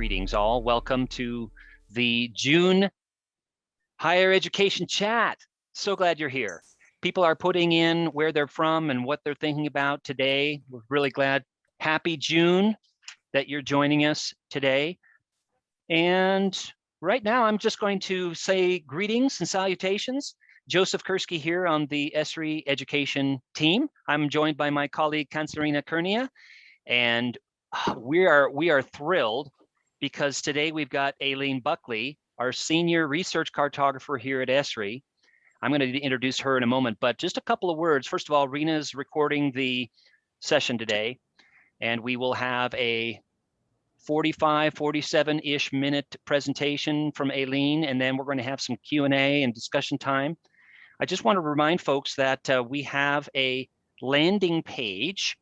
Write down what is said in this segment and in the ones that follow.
Greetings all. Welcome to the June Higher Education Chat. So glad you're here. People are putting in where they're from and what they're thinking about today. We're really glad. Happy June that you're joining us today. And right now, I'm just going to say greetings and salutations. Joseph Kursky here on the Esri education team. I'm joined by my colleague, Kansarina Kurnia, and we are thrilled because today we've got Aileen Buckley, our senior research cartographer here at Esri. I'm going to introduce her in a moment, but just a couple of words. First of all, Rena's recording the session today, and we will have a 45, 47-ish minute presentation from Aileen, and then we're going to have some Q&A and discussion time. I just want to remind folks that we have a landing page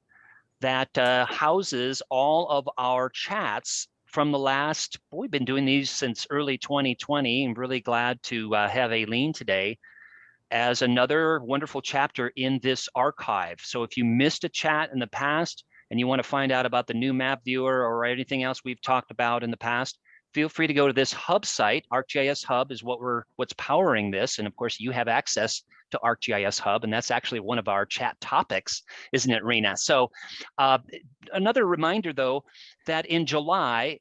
that houses all of our chats from the last, we've been doing these since early 2020. I'm really glad to have Aileen today as another wonderful chapter in this archive. So if you missed a chat in the past and you want to find out about the new map viewer or anything else we've talked about in the past, feel free to go to this hub site. ArcGIS Hub is what's powering this. And of course, you have access to ArcGIS Hub, and that's actually one of our chat topics, isn't it, Rena? So another reminder, though, that in July,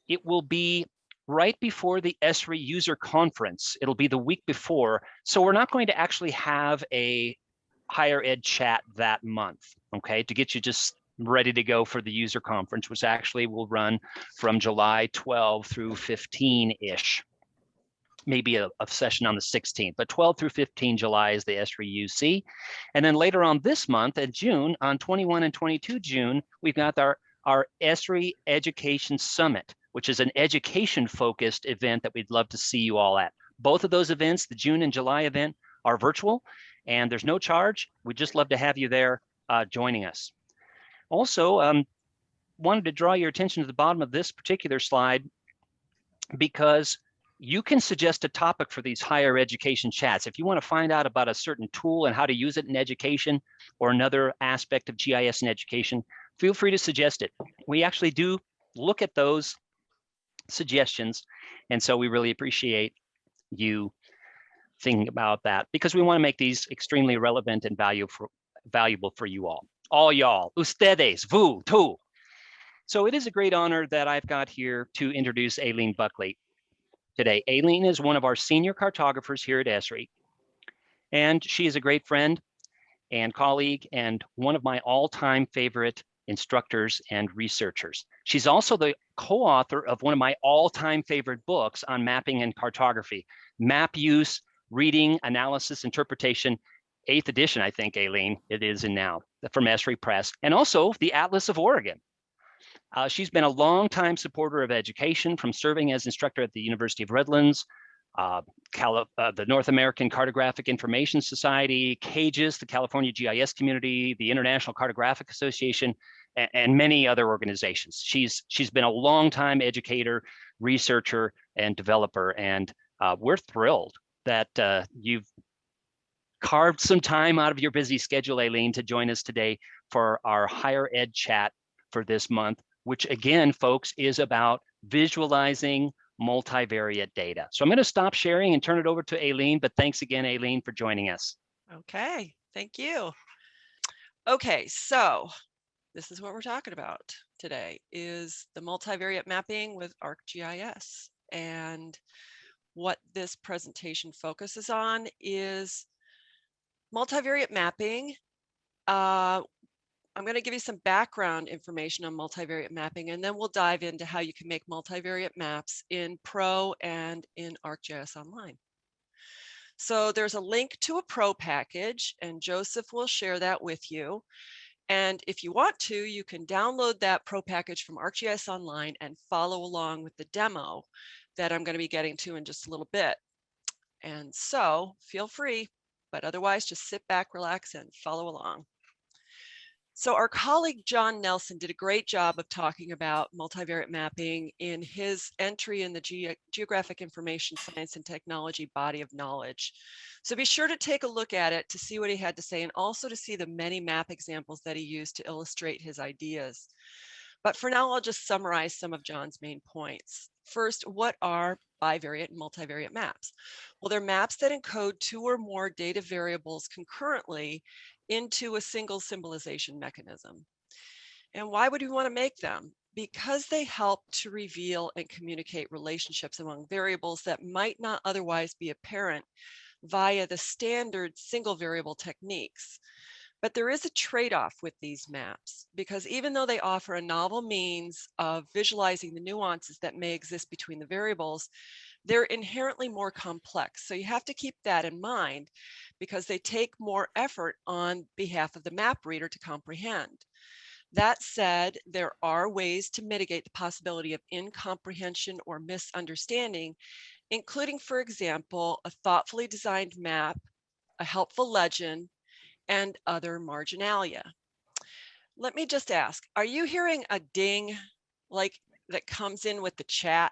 it will be right before the Esri user conference. It'll be the week before. So we're not going to actually have a higher ed chat that month, okay, to get you just ready to go for the user conference, which actually will run from July 12 through 15-ish. Maybe a session on the 16th, but 12 through 15 July is the Esri UC. And then later on this month in June, on 21 and 22 June, we've got our Esri Education Summit, which is an education-focused event that we'd love to see you all at. Both of those events, the June and July event, are virtual, and there's no charge. We'd just love to have you there joining us. Also, wanted to draw your attention to the bottom of this particular slide because you can suggest a topic for these higher education chats. If you want to find out about a certain tool and how to use it in education or another aspect of GIS in education, feel free to suggest it. We actually do look at those suggestions, and so we really appreciate you thinking about that because we want to make these extremely relevant and valuable for you all y'all, ustedes, vous, tú. So it is a great honor that I've got here to introduce Aileen Buckley today. Aileen is one of our senior cartographers here at Esri, and she is a great friend and colleague and one of my all-time favorite instructors and researchers. She's also the co-author of one of my all-time favorite books on mapping and cartography, Map Use, Reading, Analysis, Interpretation, 8th edition, I think, Aileen, it is in now, from Esri Press, and also the Atlas of Oregon. She's been a long-time supporter of education, from serving as instructor at the University of Redlands, the North American Cartographic Information Society, CAGIS, the California GIS Community, the International Cartographic Association, and many other organizations. She's been a long-time educator, researcher, and developer, and we're thrilled that you've carved some time out of your busy schedule, Aileen, to join us today for our higher ed chat for this month, which again, folks, is about visualizing multivariate data. So I'm going to stop sharing and turn it over to Aileen, but thanks again, Aileen, for joining us. Okay, thank you. Okay, so this is what we're talking about today, is the multivariate mapping with ArcGIS. And what this presentation focuses on is multivariate mapping. I'm going to give you some background information on multivariate mapping, and then we'll dive into how you can make multivariate maps in Pro and in ArcGIS Online. So there's a link to a Pro package, and Joseph will share that with you. And if you want to, you can download that Pro package from ArcGIS Online and follow along with the demo that I'm going to be getting to in just a little bit. And so feel free, but otherwise just sit back, relax, and follow along. So our colleague John Nelson did a great job of talking about multivariate mapping in his entry in the Geographic Information Science and Technology body of knowledge. So be sure to take a look at it to see what he had to say, and also to see the many map examples that he used to illustrate his ideas. But for now, I'll just summarize some of John's main points. First, what are bivariate and multivariate maps? Well, they're maps that encode 2 or more data variables concurrently into a single symbolization mechanism. And why would we want to make them? Because they help to reveal and communicate relationships among variables that might not otherwise be apparent via the standard single variable techniques. But there is a trade-off with these maps, because even though they offer a novel means of visualizing the nuances that may exist between the variables, they're inherently more complex. So you have to keep that in mind, because they take more effort on behalf of the map reader to comprehend. That said, there are ways to mitigate the possibility of incomprehension or misunderstanding, including, for example, a thoughtfully designed map, a helpful legend, and other marginalia. Let me just ask, are you hearing a ding like that comes in with the chat,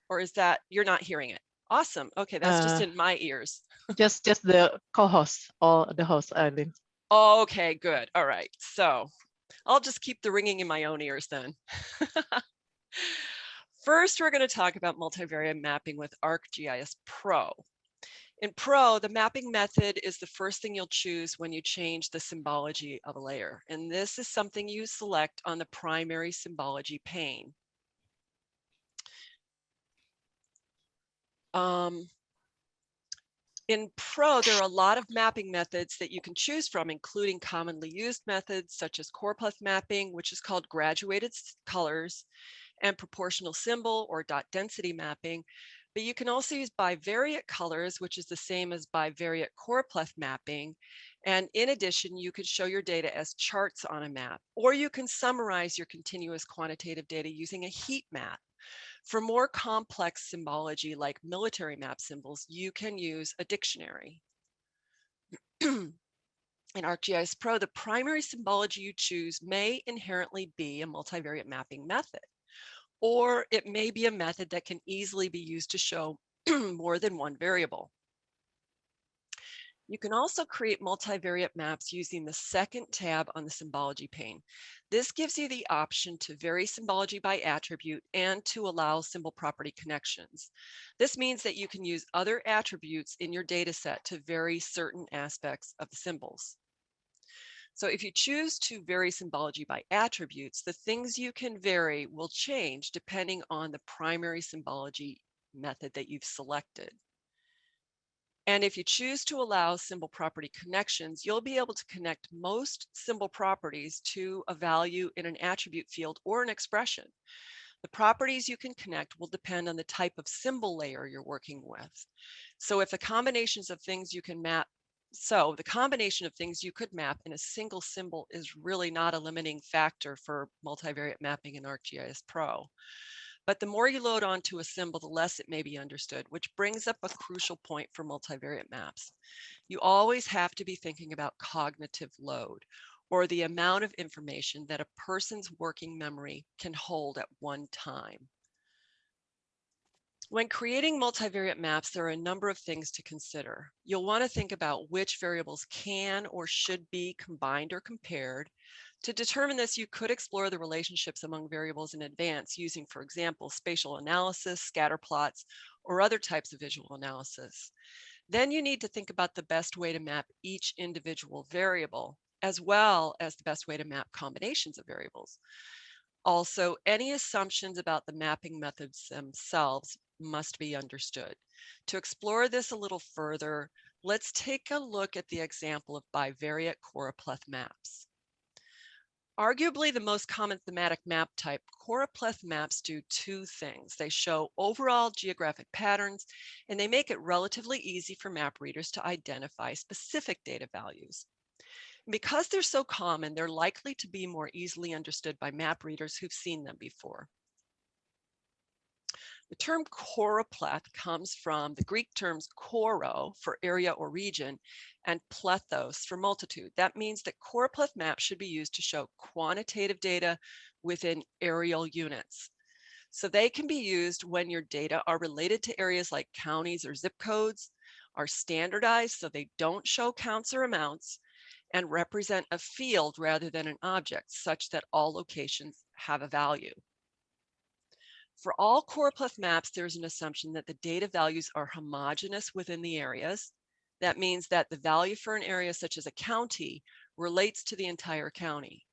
or is that you're not hearing it? Awesome. Okay, that's just in my ears. Just the co-host or the host, Aileen. Okay, good. All right. So I'll just keep the ringing in my own ears then. First, we're going to talk about multivariate mapping with ArcGIS Pro. In Pro, the mapping method is the first thing you'll choose when you change the symbology of a layer. And this is something you select on the primary symbology pane. In Pro, there are a lot of mapping methods that you can choose from, including commonly used methods such as core plus mapping, which is called graduated colors, and proportional symbol or dot density mapping. But you can also use bivariate colors, which is the same as bivariate choropleth mapping. And in addition, you could show your data as charts on a map, or you can summarize your continuous quantitative data using a heat map. For more complex symbology like military map symbols, you can use a dictionary. In ArcGIS Pro, the primary symbology you choose may inherently be a multivariate mapping method, or it may be a method that can easily be used to show more than one variable. You can also create multivariate maps using the second tab on the symbology pane. This gives you the option to vary symbology by attribute and to allow symbol property connections. This means that you can use other attributes in your data set to vary certain aspects of the symbols. So if you choose to vary symbology by attributes, the things you can vary will change depending on the primary symbology method that you've selected. And if you choose to allow symbol property connections, you'll be able to connect most symbol properties to a value in an attribute field or an expression. The properties you can connect will depend on the type of symbol layer you're working with. So if the combinations of things you can map, so the combination of things you could map in a single symbol is really not a limiting factor for multivariate mapping in ArcGIS Pro. But the more you load onto a symbol, the less it may be understood, which brings up a crucial point for multivariate maps. You always have to be thinking about cognitive load, or the amount of information that a person's working memory can hold at one time. When creating multivariate maps, there are a number of things to consider. You'll want to think about which variables can or should be combined or compared. To determine this, you could explore the relationships among variables in advance using, for example, spatial analysis, scatter plots, or other types of visual analysis. Then you need to think about the best way to map each individual variable, as well as the best way to map combinations of variables. Also, any assumptions about the mapping methods themselves must be understood. To explore this a little further, let's take a look at the example of bivariate choropleth maps. Arguably the most common thematic map type, choropleth maps do two things. They show overall geographic patterns, and they make it relatively easy for map readers to identify specific data values. Because they're so common, they're likely to be more easily understood by map readers who've seen them before. The term choropleth comes from the Greek terms choro for area or region and plethos for multitude. That means that choropleth maps should be used to show quantitative data within areal units. So they can be used when your data are related to areas like counties or zip codes, are standardized so they don't show counts or amounts, and represent a field rather than an object, such that all locations have a value. For all choropleth maps, there's an assumption that the data values are homogeneous within the areas. That means that the value for an area such as a county relates to the entire county.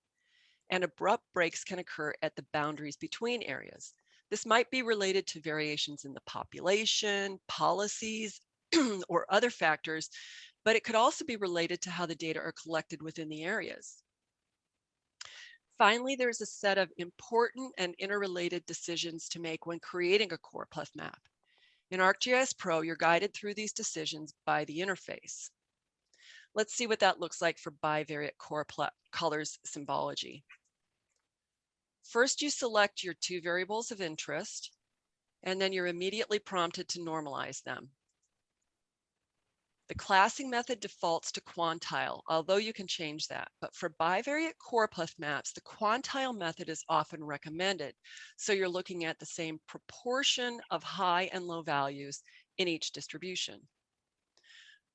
And abrupt breaks can occur at the boundaries between areas. This might be related to variations in the population, policies, or other factors, but it could also be related to how the data are collected within the areas. Finally, there's a set of important and interrelated decisions to make when creating a choropleth map. In ArcGIS Pro, you're guided through these decisions by the interface. Let's see what that looks like for bivariate choropleth colors symbology. First, you select your two variables of interest, and then you're immediately prompted to normalize them. The classing method defaults to quantile, although you can change that. But for bivariate choropleth maps, the quantile method is often recommended. So you're looking at the same proportion of high and low values in each distribution.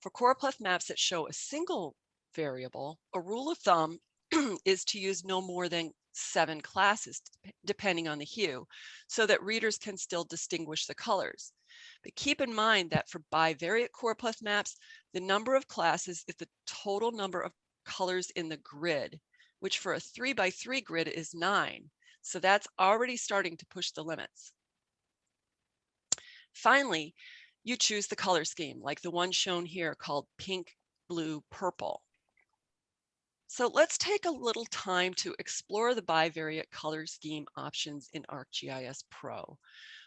For choropleth maps that show a single variable, a rule of thumb is to use no more than 7 classes, depending on the hue, so that readers can still distinguish the colors. But keep in mind that for bivariate choropleth maps, the number of classes is the total number of colors in the grid, which for a 3x3 grid is 9. So that's already starting to push the limits. Finally, you choose the color scheme, like the one shown here called pink, blue, purple. So let's take a little time to explore the bivariate color scheme options in ArcGIS Pro.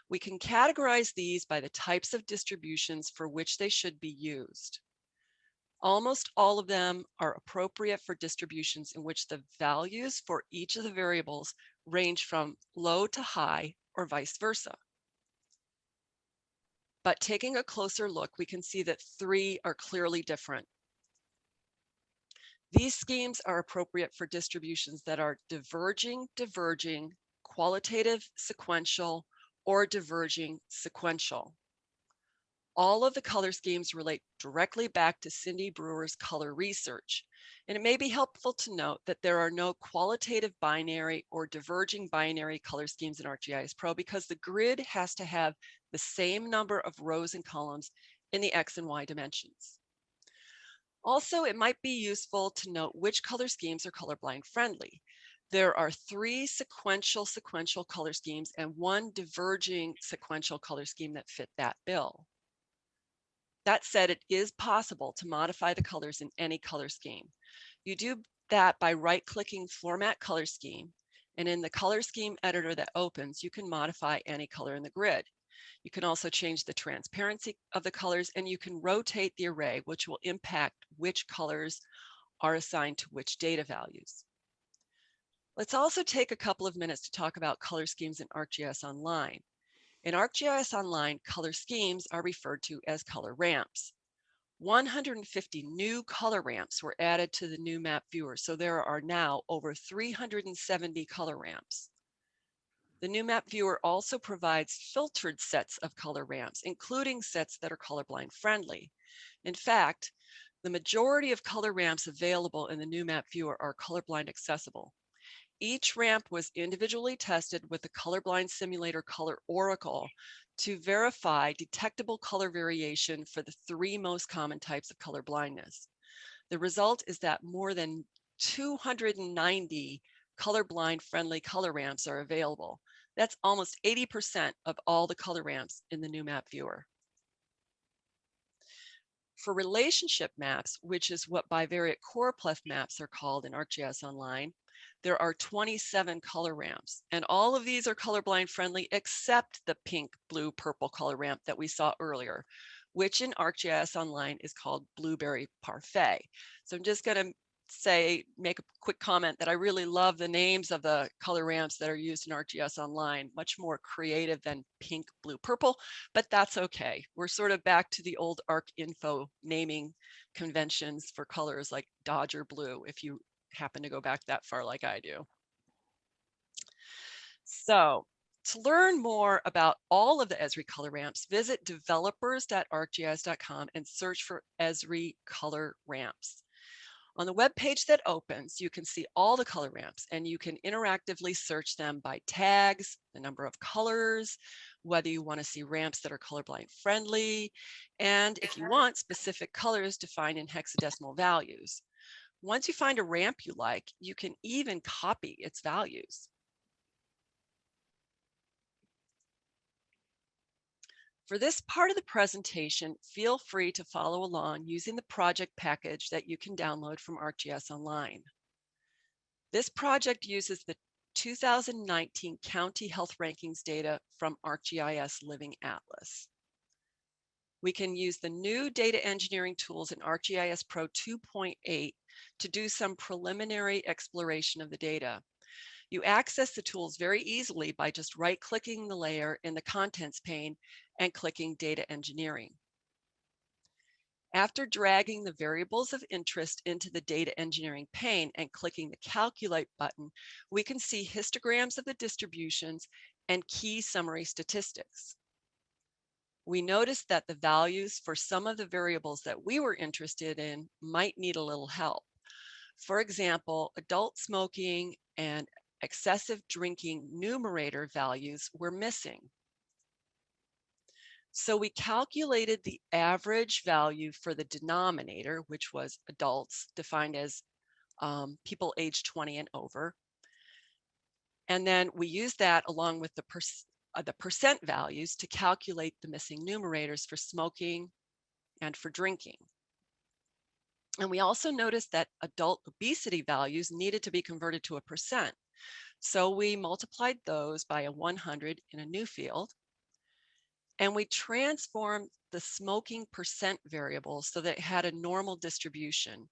We can categorize these by the types of distributions for which they should be used. Almost all of them are appropriate for distributions in which the values for each of the variables range from low to high or vice versa. But taking a closer look, we can see that 3 are clearly different. These schemes are appropriate for distributions that are diverging, qualitative, sequential, or diverging, sequential. All of the color schemes relate directly back to Cindy Brewer's color research. And it may be helpful to note that there are no qualitative binary or diverging binary color schemes in ArcGIS Pro because the grid has to have the same number of rows and columns in the X and Y dimensions. Also, it might be useful to note which color schemes are colorblind friendly. There are 3 sequential color schemes and 1 diverging sequential color scheme that fit that bill. That said, it is possible to modify the colors in any color scheme. You do that by right-clicking Format Color Scheme, and in the color scheme editor that opens, you can modify any color in the grid. You can also change the transparency of the colors, and you can rotate the array, which will impact which colors are assigned to which data values. Let's also take a couple of minutes to talk about color schemes in ArcGIS Online. In ArcGIS Online, color schemes are referred to as color ramps. 150 new color ramps were added to the new map viewer, so there are now over 370 color ramps. The new map viewer also provides filtered sets of color ramps, including sets that are colorblind friendly. In fact, the majority of color ramps available in the new map viewer are colorblind accessible. Each ramp was individually tested with the colorblind simulator Color Oracle to verify detectable color variation for the 3 most common types of color blindness. The result is that more than 290 colorblind friendly color ramps are available. That's almost 80% of all the color ramps in the new map viewer. For relationship maps, which is what bivariate choropleth maps are called in ArcGIS Online, there are 27 color ramps, and all of these are colorblind friendly except the pink, blue, purple color ramp that we saw earlier, which in ArcGIS Online is called Blueberry Parfait. So I'm just going to make a quick comment that I really love the names of the color ramps that are used in ArcGIS Online, much more creative than pink, blue, purple, but that's okay. We're sort of back to the old ArcInfo naming conventions for colors like Dodger blue, if you happen to go back that far like I do. So to learn more about all of the Esri color ramps, visit developers.arcgis.com and search for Esri color ramps. On the web page that opens, you can see all the color ramps, and you can interactively search them by tags, the number of colors, whether you want to see ramps that are colorblind friendly, and if you want specific colors defined in hexadecimal values. Once you find a ramp you like, you can even copy its values. For this part of the presentation, feel free to follow along using the project package that you can download from ArcGIS Online. This project uses the 2019 County Health Rankings data from ArcGIS Living Atlas. We can use the new data engineering tools in ArcGIS Pro 2.8 to do some preliminary exploration of the data. You access the tools very easily by just right-clicking the layer in the Contents pane and clicking Data Engineering. After dragging the variables of interest into the Data Engineering pane and clicking the Calculate button, we can see histograms of the distributions and key summary statistics. We noticed that the values for some of the variables that we were interested in might need a little help. For example, adult smoking and excessive drinking numerator values were missing. So we calculated the average value for the denominator, which was adults, defined as people aged 20 and over. And then we used that along with the percent values to calculate the missing numerators for smoking and for drinking. And we also noticed that adult obesity values needed to be converted to a percent. So we multiplied those by a 100 in a new field, and we transformed the smoking percent variable so that it had a normal distribution.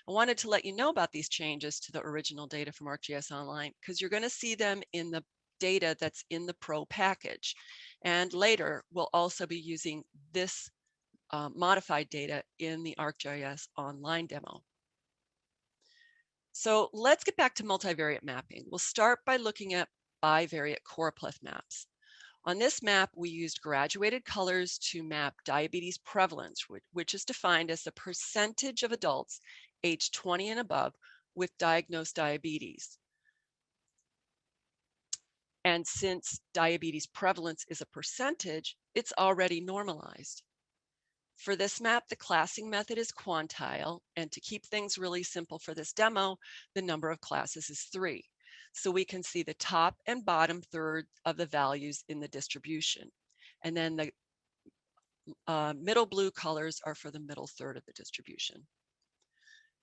I wanted to let you know about these changes to the original data from ArcGIS Online because you're going to see them in the data that's in the Pro package. And later, we'll also be using this modified data in the ArcGIS Online demo. So let's get back to multivariate mapping. We'll start by looking at bivariate choropleth maps. On this map, we used graduated colors to map diabetes prevalence, which is defined as the percentage of adults aged 20 and above with diagnosed diabetes. And since diabetes prevalence is a percentage, it's already normalized. For this map, the classing method is quantile, and to keep things really simple for this demo, the number of classes is 3. So we can see the top and bottom third of the values in the distribution. And then the middle blue colors are for the middle third of the distribution.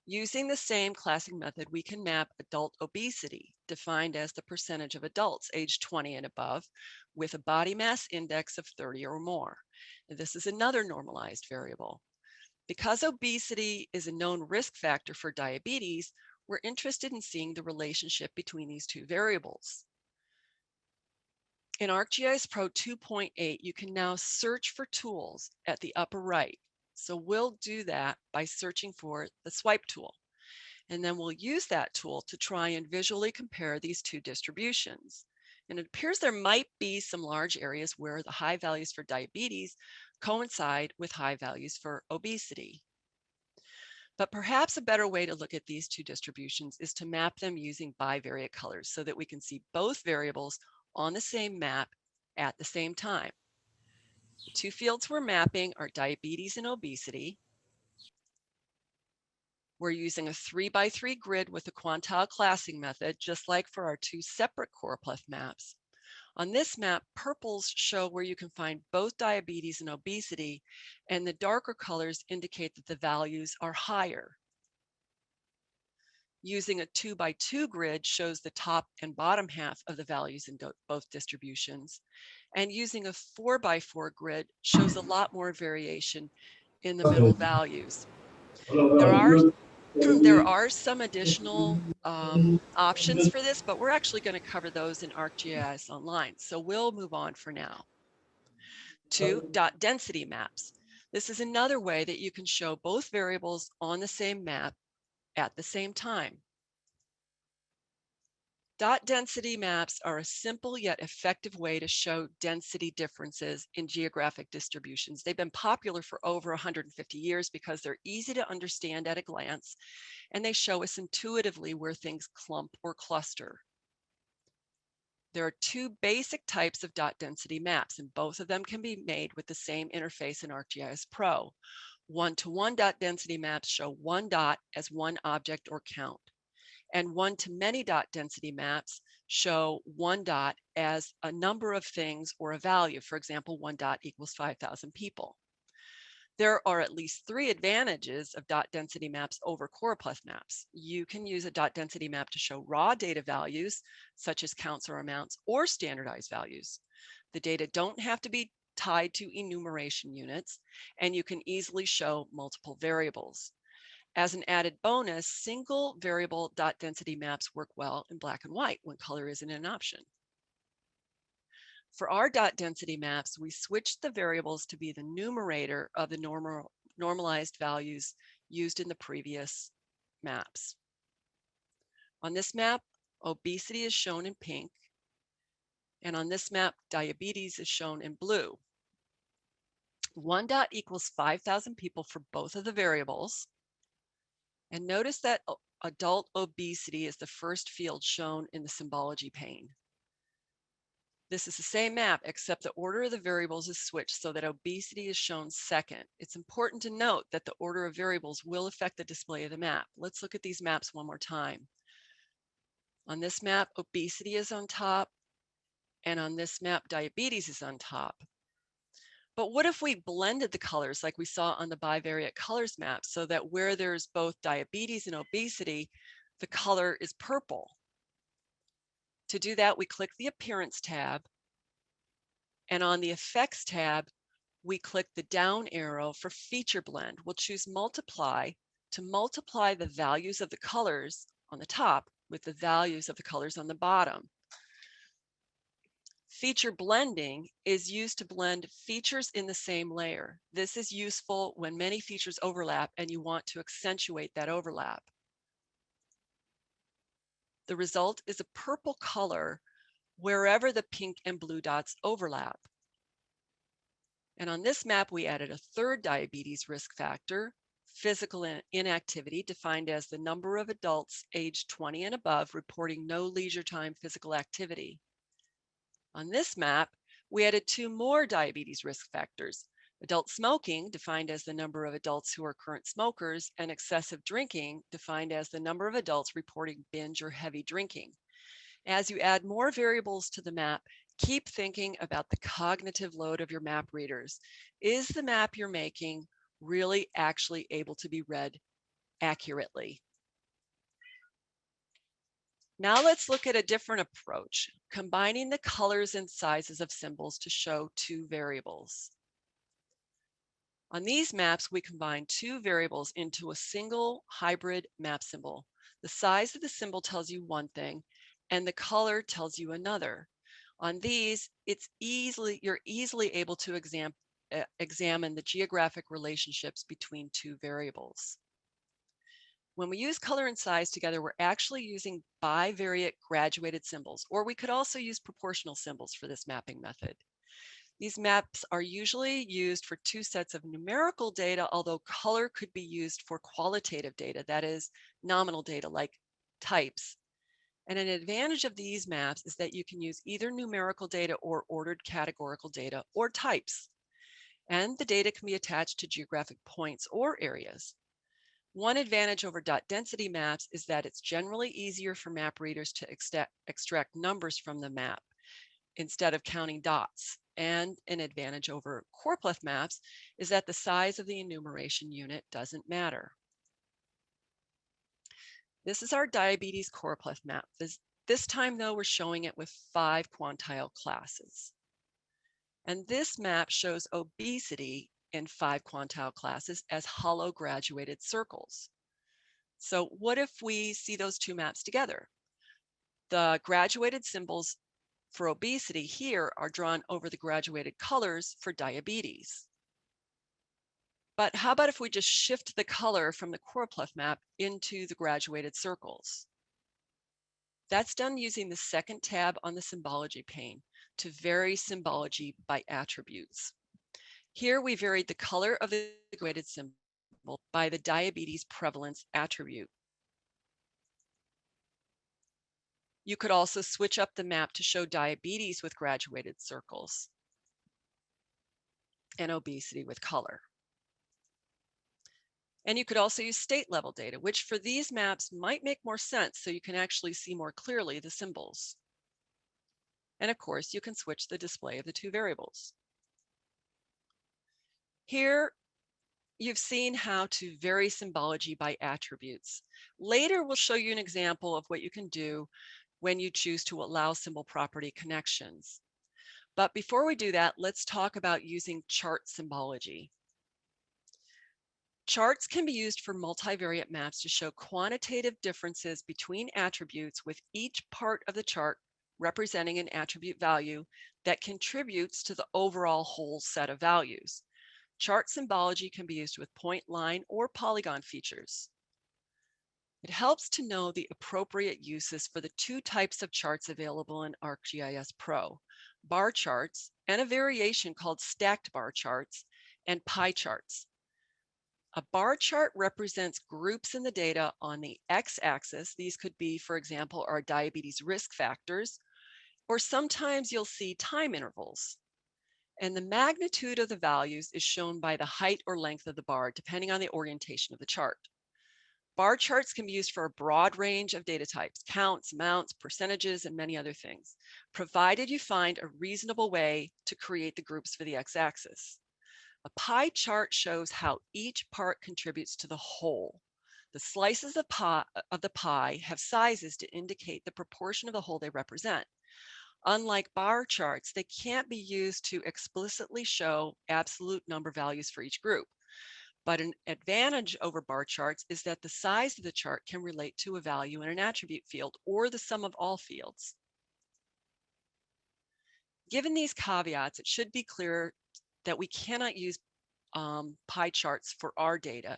Using the same classing method, we can map adult obesity, defined as the percentage of adults aged 20 and above with a body mass index of 30 or more. And this is another normalized variable. Because obesity is a known risk factor for diabetes, we're interested in seeing the relationship between these two variables. In ArcGIS Pro 2.8, you can now search for tools at the upper right. So we'll do that by searching for the swipe tool. And then we'll use that tool to try and visually compare these two distributions. And it appears there might be some large areas where the high values for diabetes coincide with high values for obesity. But perhaps a better way to look at these two distributions is to map them using bivariate colors so that we can see both variables on the same map at the same time. The two fields we're mapping are diabetes and obesity. We're using a 3x3 grid with the quantile classing method, just like for our two separate choropleth maps. On this map, purples show where you can find both diabetes and obesity, and the darker colors indicate that the values are higher. Using a 2x2 grid shows the top and bottom half of the values in both distributions. And using a 4x4 grid shows a lot more variation in the middle values. There are some additional options for this, but we're actually going to cover those in ArcGIS Online. So we'll move on for now to dot density maps. This is another way that you can show both variables on the same map at the same time. Dot density maps are a simple yet effective way to show density differences in geographic distributions. They've been popular for over 150 years because they're easy to understand at a glance, and they show us intuitively where things clump or cluster. There are two basic types of dot density maps, and both of them can be made with the same interface in ArcGIS Pro. One-to-one dot density maps show one dot as one object or count, and one-to-many dot density maps show one dot as a number of things or a value. For example, one dot equals 5,000 people. There are at least 3 advantages of dot density maps over choropleth maps. You can use a dot density map to show raw data values, such as counts or amounts, or standardized values. The data don't have to be tied to enumeration units, and you can easily show multiple variables. As an added bonus, single variable dot density maps work well in black and white when color isn't an option. For our dot density maps, we switched the variables to be the numerator of the normalized values used in the previous maps. On this map, obesity is shown in pink, and on this map, diabetes is shown in blue. One dot equals 5,000 people for both of the variables. And notice that adult obesity is the first field shown in the Symbology pane. This is the same map, except the order of the variables is switched so that obesity is shown second. It's important to note that the order of variables will affect the display of the map. Let's look at these maps one more time. On this map, obesity is on top, and on this map, diabetes is on top. But what if we blended the colors like we saw on the bivariate colors map, so that where there's both diabetes and obesity, the color is purple? To do that, we click the Appearance tab, and on the Effects tab, we click the down arrow for Feature Blend. We'll choose Multiply to multiply the values of the colors on the top with the values of the colors on the bottom. Feature blending is used to blend features in the same layer. This is useful when many features overlap and you want to accentuate that overlap. The result is a purple color wherever the pink and blue dots overlap. And on this map, we added a third diabetes risk factor, physical inactivity, defined as the number of adults aged 20 and above reporting no leisure time physical activity. On this map, we added 2 more diabetes risk factors, adult smoking, defined as the number of adults who are current smokers, and excessive drinking, defined as the number of adults reporting binge or heavy drinking. As you add more variables to the map, keep thinking about the cognitive load of your map readers. Is the map you're making really actually able to be read accurately? Now let's look at a different approach, combining the colors and sizes of symbols to show 2 variables. On these maps, we combine 2 variables into a single hybrid map symbol. The size of the symbol tells you one thing, and the color tells you another. On these, you're easily able to examine the geographic relationships between 2 variables. When we use color and size together, we're actually using bivariate graduated symbols, or we could also use proportional symbols for this mapping method. These maps are usually used for 2 sets of numerical data, although color could be used for qualitative data, that is nominal data like types. And an advantage of these maps is that you can use either numerical data or ordered categorical data or types. And the data can be attached to geographic points or areas. One advantage over dot density maps is that it's generally easier for map readers to extract numbers from the map instead of counting dots. And an advantage over choropleth maps is that the size of the enumeration unit doesn't matter. This is our diabetes choropleth map. This time though, we're showing it with 5 quantile classes. And this map shows obesity in 5 quantile classes as hollow graduated circles. So what if we see those 2 maps together? The graduated symbols for obesity here are drawn over the graduated colors for diabetes. But how about if we just shift the color from the choropleth map into the graduated circles? That's done using the second tab on the Symbology pane to vary Symbology by attributes. Here we varied the color of the graduated symbol by the diabetes prevalence attribute. You could also switch up the map to show diabetes with graduated circles and obesity with color. And you could also use state level data, which for these maps might make more sense so you can actually see more clearly the symbols. And of course, you can switch the display of the two variables. Here, you've seen how to vary Symbology by attributes. Later, we'll show you an example of what you can do when you choose to allow symbol property connections. But before we do that, let's talk about using chart symbology. Charts can be used for multivariate maps to show quantitative differences between attributes, with each part of the chart representing an attribute value that contributes to the overall whole set of values. Chart symbology can be used with point, line, or polygon features. It helps to know the appropriate uses for the two types of charts available in ArcGIS Pro: bar charts and a variation called stacked bar charts, and pie charts. A bar chart represents groups in the data on the x-axis. These could be, for example, our diabetes risk factors, or sometimes you'll see time intervals. And the magnitude of the values is shown by the height or length of the bar, depending on the orientation of the chart. Bar charts can be used for a broad range of data types: counts, amounts, percentages, and many other things, provided you find a reasonable way to create the groups for the x-axis. A pie chart shows how each part contributes to the whole. The slices of the pie have sizes to indicate the proportion of the whole they represent. Unlike bar charts, they can't be used to explicitly show absolute number values for each group. But an advantage over bar charts is that the size of the chart can relate to a value in an attribute field or the sum of all fields. Given these caveats, it should be clear that we cannot use pie charts for our data,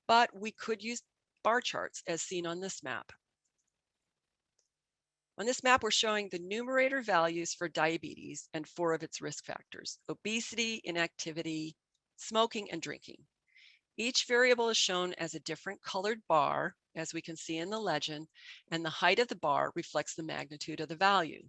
but we could use bar charts as seen on this map. On this map, we're showing the numerator values for diabetes and 4 of its risk factors: obesity, inactivity, smoking, and drinking. Each variable is shown as a different colored bar, as we can see in the legend, and the height of the bar reflects the magnitude of the value.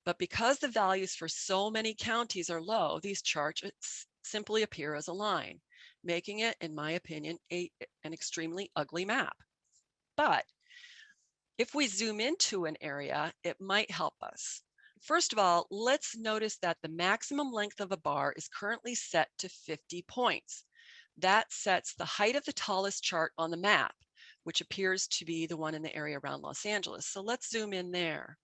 But because the values for so many counties are low, these charts simply appear as a line, making it, in my opinion, an extremely ugly map. But if we zoom into an area, it might help us. First of all, let's notice that the maximum length of a bar is currently set to 50 points. That sets the height of the tallest chart on the map, which appears to be the one in the area around Los Angeles. So let's zoom in there.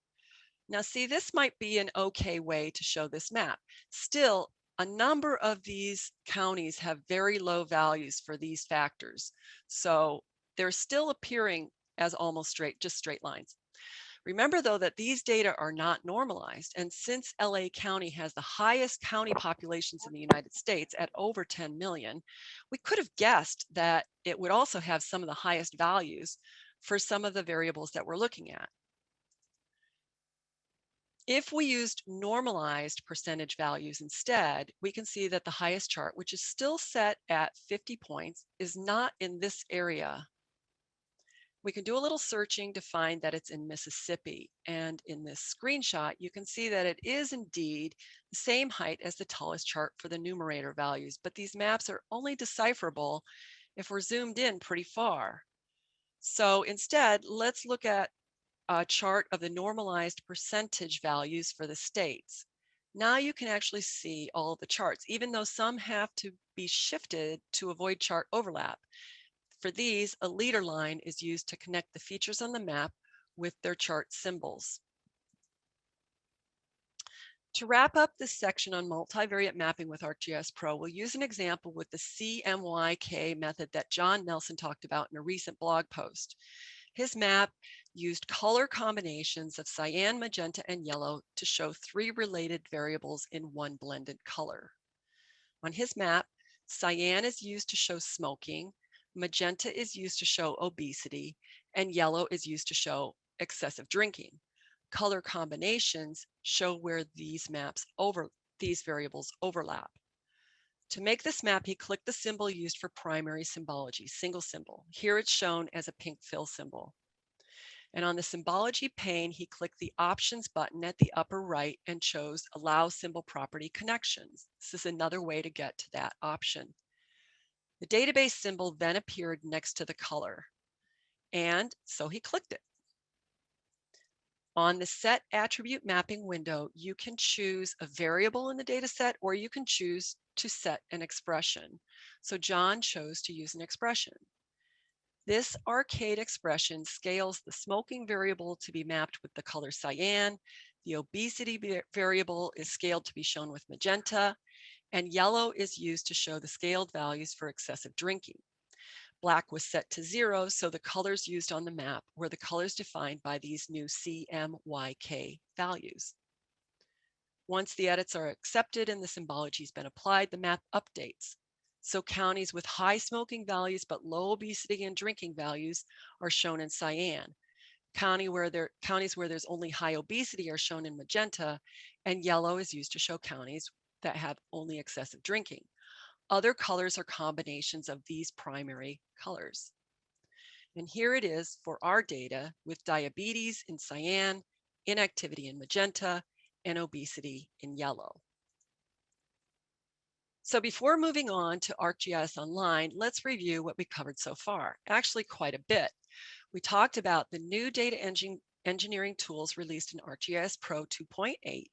Now see, this might be an okay way to show this map. Still, a number of these counties have very low values for these factors. So they're still appearing as almost just straight lines. Remember, though, that these data are not normalized. And since LA County has the highest county populations in the United States at over 10 million, we could have guessed that it would also have some of the highest values for some of the variables that we're looking at. If we used normalized percentage values instead, we can see that the highest chart, which is still set at 50 points, is not in this area. We can do a little searching to find that it's in Mississippi. And in this screenshot, you can see that it is indeed the same height as the tallest chart for the numerator values, but these maps are only decipherable if we're zoomed in pretty far. So instead, let's look at a chart of the normalized percentage values for the states. Now you can actually see all the charts, even though some have to be shifted to avoid chart overlap. For these, a leader line is used to connect the features on the map with their chart symbols. To wrap up this section on multivariate mapping with ArcGIS Pro, we'll use an example with the CMYK method that John Nelson talked about in a recent blog post. His map used color combinations of cyan, magenta, and yellow to show 3 related variables in one blended color. On his map, cyan is used to show smoking, magenta is used to show obesity, and yellow is used to show excessive drinking. color combinations show where these variables overlap. To make this map, he clicked the symbol used for primary symbology, single symbol. Here it's shown as a pink fill symbol. And on the Symbology pane, he clicked the Options button at the upper right and chose Allow Symbol Property Connections. This is another way to get to that option. The database symbol then appeared next to the color, and so he clicked it. On the Set Attribute Mapping window, you can choose a variable in the data set, or you can choose to set an expression. So John chose to use an expression. This arcade expression scales the smoking variable to be mapped with the color cyan. The obesity variable is scaled to be shown with magenta, and yellow is used to show the scaled values for excessive drinking. Black was set to 0, so the colors used on the map were the colors defined by these new CMYK values. Once the edits are accepted and the symbology has been applied, the map updates. So counties with high smoking values but low obesity and drinking values are shown in cyan. Counties where there's only high obesity are shown in magenta, and yellow is used to show counties that have only excessive drinking. Other colors are combinations of these primary colors. And here it is for our data with diabetes in cyan, inactivity in magenta, and obesity in yellow. So before moving on to ArcGIS Online, let's review what we covered so far. Actually, quite a bit. We talked about the new data engineering tools released in ArcGIS Pro 2.8,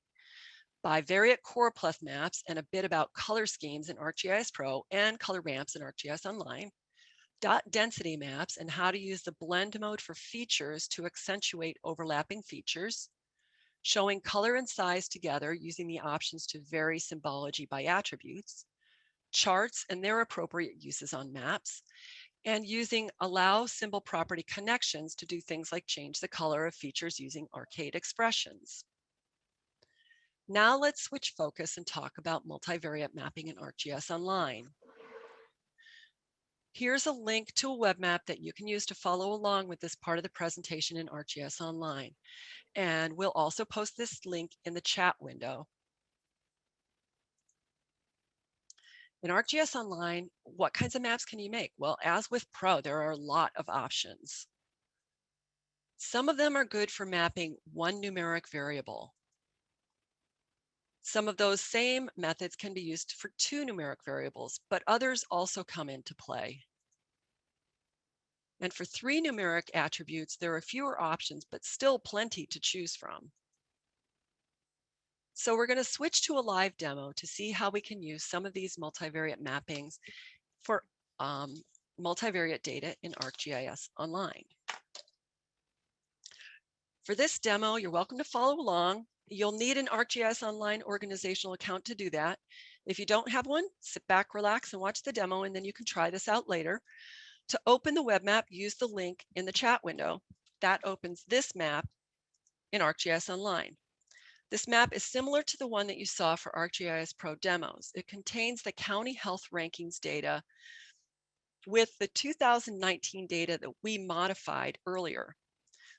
bivariate choropleth maps, and a bit about color schemes in ArcGIS Pro and color ramps in ArcGIS Online, dot density maps and how to use the blend mode for features to accentuate overlapping features, showing color and size together using the options to vary symbology by attributes, charts and their appropriate uses on maps, and using allow symbol property connections to do things like change the color of features using arcade expressions. Now let's switch focus and talk about multivariate mapping in ArcGIS Online. Here's a link to a web map that you can use to follow along with this part of the presentation in ArcGIS Online. And we'll also post this link in the chat window. In ArcGIS Online, what kinds of maps can you make? Well, as with Pro, there are a lot of options. Some of them are good for mapping one numeric variable. Some of those same methods can be used for two numeric variables, but others also come into play. And for three numeric attributes, there are fewer options, but still plenty to choose from. So we're going to switch to a live demo to see how we can use some of these multivariate mappings for multivariate data in ArcGIS Online. For this demo, you're welcome to follow along. You'll need an ArcGIS Online organizational account to do that. If you don't have one, sit back, relax, and watch the demo, and then you can try this out later. To open the web map, use the link in the chat window. That opens this map in ArcGIS Online. This map is similar to the one that you saw for ArcGIS Pro demos. It contains the county health rankings data with the 2019 data that we modified earlier.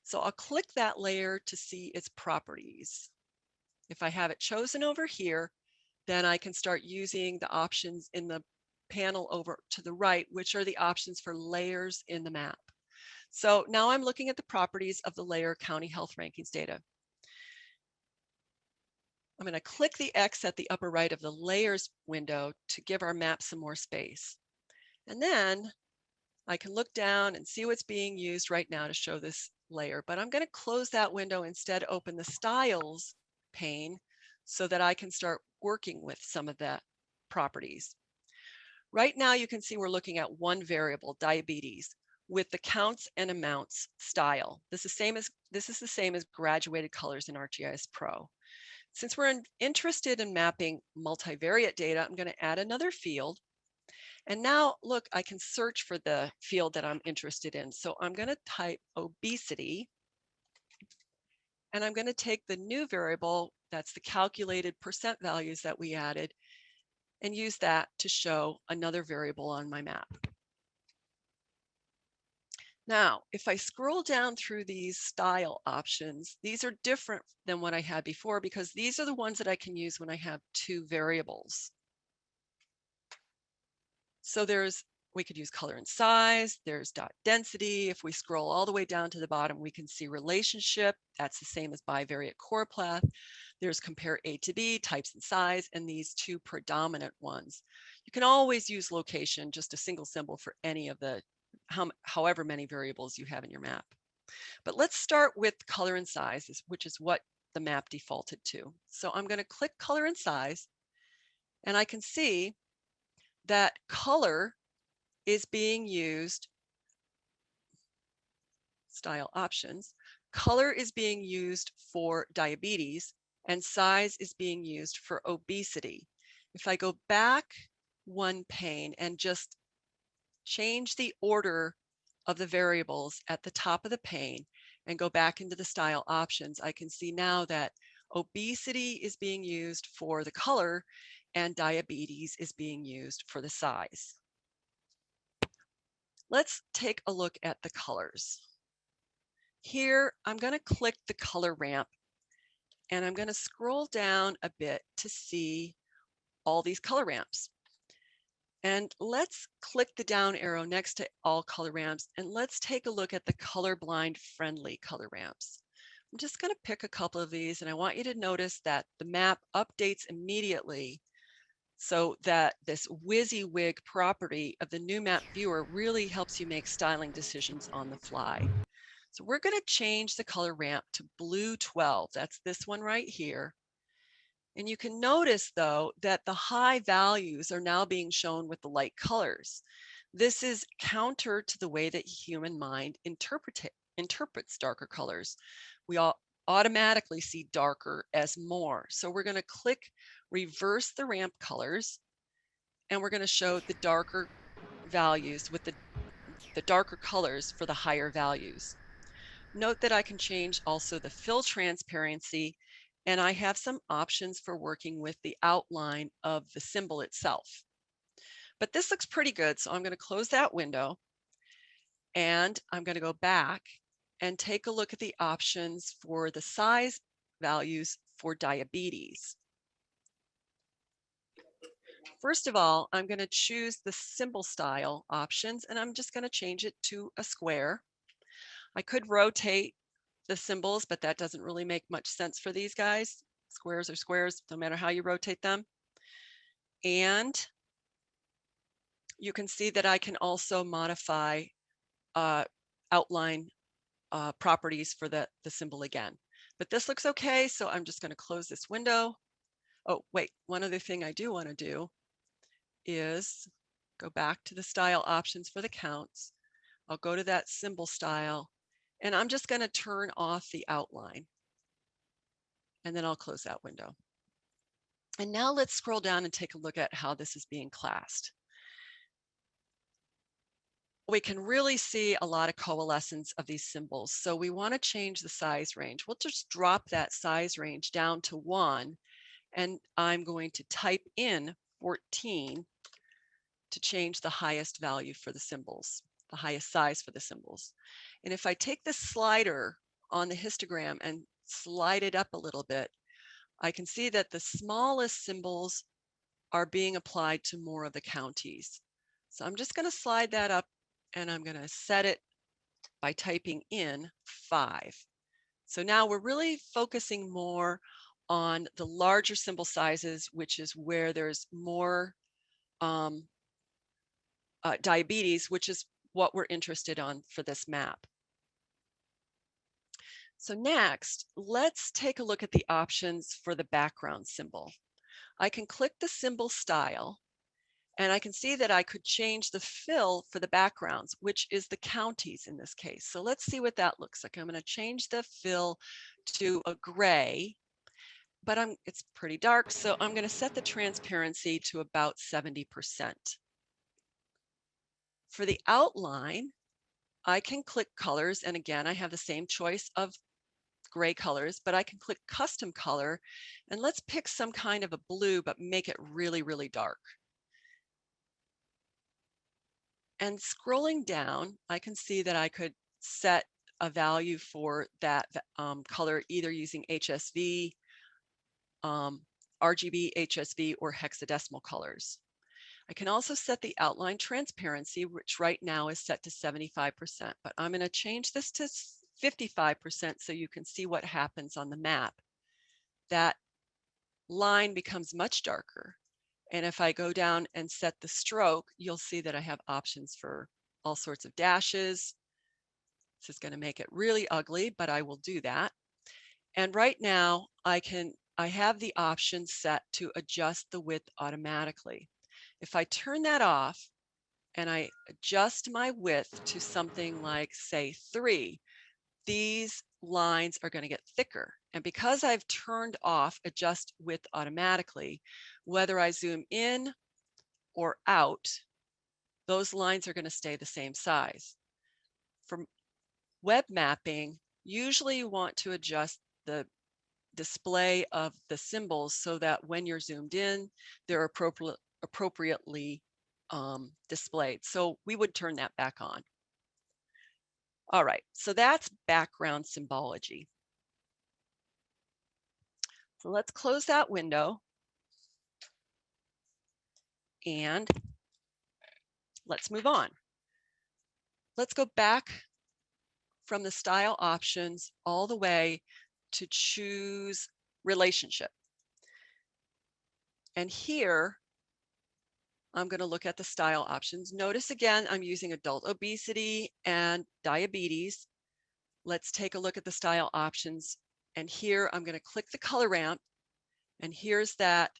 So I'll click that layer to see its properties. If I have it chosen over here, then I can start using the options in the panel over to the right, which are the options for layers in the map. So now I'm looking at the properties of the layer county health rankings data. I'm going to click the X at the upper right of the layers window to give our map some more space. And then I can look down and see what's being used right now to show this layer, but I'm going to close that window, instead open the styles pane so that I can start working with some of the properties. Right now you can see we're looking at one variable, diabetes, with the counts and amounts style. This is the same as graduated colors in ArcGIS Pro. Since we're interested in mapping multivariate data, I'm going to add another field. And now look, I can search for the field that I'm interested in. So I'm going to type obesity, and I'm going to take the new variable, that's the calculated percent values that we added, and use that to show another variable on my map. Now, if I scroll down through these style options, these are different than what I had before because these are the ones that I can use when I have two variables. So we could use color and size, there's dot density. If we scroll all the way down to the bottom, we can see relationship. That's the same as bivariate choropleth. There's compare A to B, types and size, and these two predominant ones. You can always use location, just a single symbol for any of the however many variables you have in your map. But let's start with color and size, which is what the map defaulted to. So I'm going to click color and size, and I can see that color is being used, style options, color is being used for diabetes, and size is being used for obesity. If I go back one pane and just change the order of the variables at the top of the pane and go back into the style options, I can see now that obesity is being used for the color and diabetes is being used for the size. Let's take a look at the colors. Here, I'm going to click the color ramp and I'm going to scroll down a bit to see all these color ramps. And let's click the down arrow next to all color ramps and let's take a look at the colorblind friendly color ramps. I'm just going to pick a couple of these and I want you to notice that the map updates immediately so that this WYSIWYG property of the new map viewer really helps you make styling decisions on the fly. So we're going to change the color ramp to blue 12. That's this one right here. And you can notice, though, that the high values are now being shown with the light colors. This is counter to the way that human mind interprets darker colors. We all automatically see darker as more. So we're going to click reverse the ramp colors, and we're going to show the darker values with the darker colors for the higher values. Note that I can change also the fill transparency, and I have some options for working with the outline of the symbol itself. But this looks pretty good, so I'm going to close that window, and I'm going to go back and take a look at the options for the size values for diabetes. First of all, I'm going to choose the symbol style options, and I'm just going to change it to a square. I could rotate the symbols, but that doesn't really make much sense for these guys. Squares are squares, no matter how you rotate them. And you can see that I can also modify outline properties for the symbol again. But this looks okay, so I'm just going to close this window. Oh, wait, one other thing I do want to do is go back to the style options for the counts. I'll go to that symbol style, and I'm just going to turn off the outline. And then I'll close that window. And now let's scroll down and take a look at how this is being classed. We can really see a lot of coalescence of these symbols. So we want to change the size range. We'll just drop that size range down to 1. And I'm going to type in 14 to change the highest value for the symbols, the highest size for the symbols. And if I take the slider on the histogram and slide it up a little bit, I can see that the smallest symbols are being applied to more of the counties. So I'm just going to slide that up and I'm going to set it by typing in 5. So now we're really focusing more on the larger symbol sizes, which is where there's more diabetes, which is what we're interested on for this map. So next, let's take a look at the options for the background symbol. I can click the symbol style, and I can see that I could change the fill for the backgrounds, which is the counties in this case. So let's see what that looks like. I'm going to change the fill to a gray, but it's pretty dark, so I'm going to set the transparency to about 70%. For the outline, I can click colors, and again, I have the same choice of gray colors, but I can click custom color, and let's pick some kind of a blue, but make it really, really dark. And scrolling down, I can see that I could set a value for that color either using HSV, RGB, HSV, or hexadecimal colors. I can also set the outline transparency, which right now is set to 75%, but I'm going to change this to 55% so you can see what happens on the map. That line becomes much darker. And if I go down and set the stroke, you'll see that I have options for all sorts of dashes. This is going to make it really ugly, but I will do that. And right now I have the option set to adjust the width automatically. If I turn that off and I adjust my width to something like, say, 3, these lines are going to get thicker. And because I've turned off adjust width automatically, whether I zoom in or out, those lines are going to stay the same size. For web mapping, usually you want to adjust the display of the symbols so that when you're zoomed in, they're appropriately displayed. So we would turn that back on. All right, so that's background symbology. So let's close that window and let's move on. Let's go back from the style options all the way to choose relationship. And here, I'm going to look at the style options. Notice again, I'm using adult obesity and diabetes. Let's take a look at the style options. And here I'm going to click the color ramp. And here's that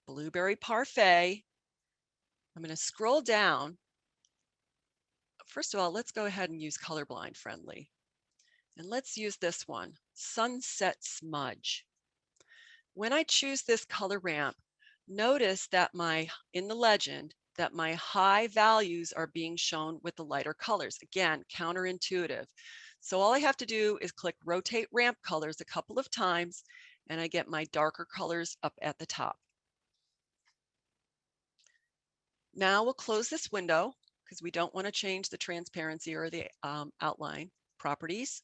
blueberry parfait. I'm going to scroll down. First of all, let's go ahead and use colorblind friendly. And let's use this one, sunset smudge. When I choose this color ramp, notice that in the legend, that my high values are being shown with the lighter colors. Again, counterintuitive. So all I have to do is click rotate ramp colors a couple of times and I get my darker colors up at the top. Now we'll close this window because we don't want to change the transparency or the outline properties.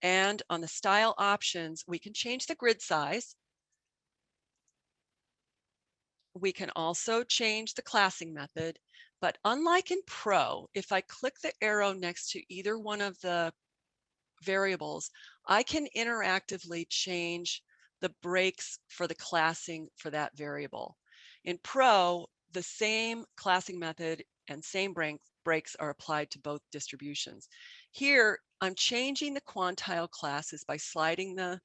And on the style options, we can change the grid size. We can also change the classing method, but unlike in Pro, if I click the arrow next to either one of the variables, I can interactively change the breaks for the classing for that variable. In Pro, the same classing method and same breaks are applied to both distributions. Here, I'm changing the quantile classes by sliding the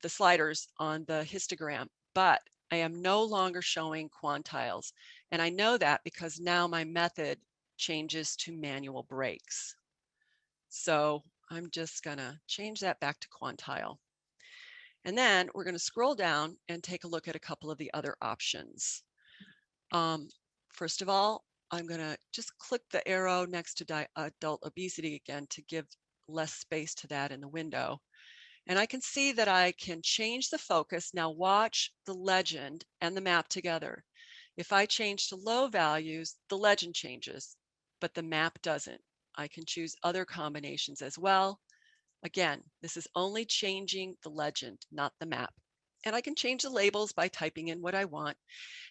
sliders on the histogram, but I am no longer showing quantiles. And I know that because now my method changes to manual breaks. So I'm just going to change that back to quantile. And then we're going to scroll down and take a look at a couple of the other options. First of all, I'm going to just click the arrow next to adult obesity again to give less space to that in the window. And I can see that I can change the focus. Now watch the legend and the map together. If I change to low values, the legend changes, but the map doesn't. I can choose other combinations as well. Again, this is only changing the legend, not the map. And I can change the labels by typing in what I want.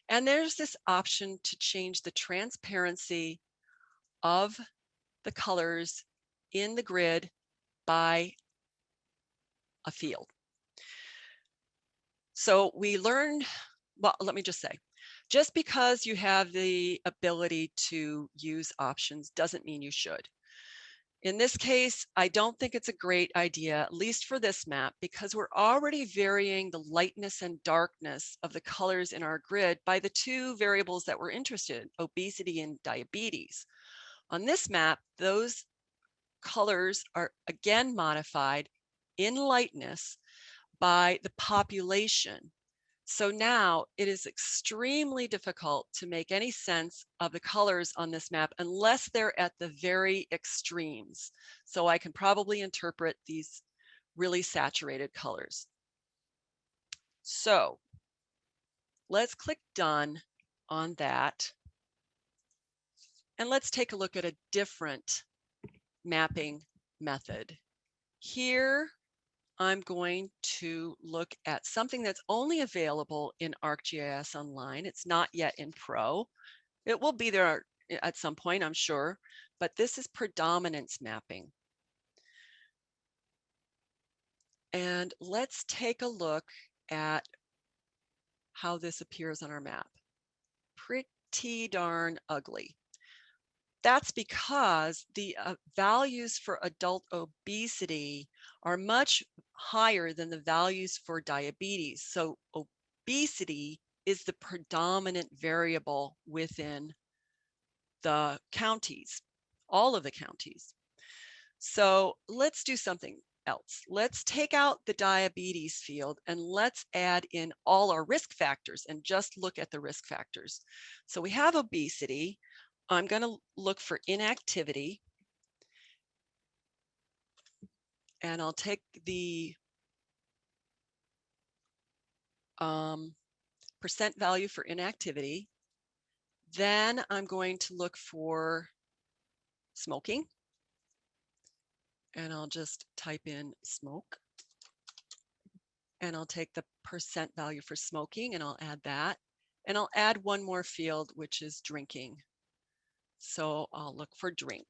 And there's this option to change the transparency of the colors in the grid by a field. So we learned, well, let me just say, just because you have the ability to use options doesn't mean you should. In this case, I don't think it's a great idea, at least for this map, because we're already varying the lightness and darkness of the colors in our grid by the two variables that we're interested in, obesity and diabetes. On this map, those colors are again modified in lightness by the population. So now it is extremely difficult to make any sense of the colors on this map unless they're at the very extremes. So I can probably interpret these really saturated colors. So let's click done on that. And let's take a look at a different mapping method. Here, I'm going to look at something that's only available in ArcGIS Online. It's not yet in Pro. It will be there at some point, I'm sure, but this is predominance mapping. And let's take a look at how this appears on our map. Pretty darn ugly. That's because the values for adult obesity are much higher than the values for diabetes. So obesity is the predominant variable within the counties, all of the counties. So let's do something else. Let's take out the diabetes field and let's add in all our risk factors and just look at the risk factors. So we have obesity. I'm going to look for inactivity, and I'll take the percent value for inactivity. Then I'm going to look for smoking, and I'll just type in smoke, and I'll take the percent value for smoking and I'll add that, and I'll add one more field, which is drinking. So I'll look for drink,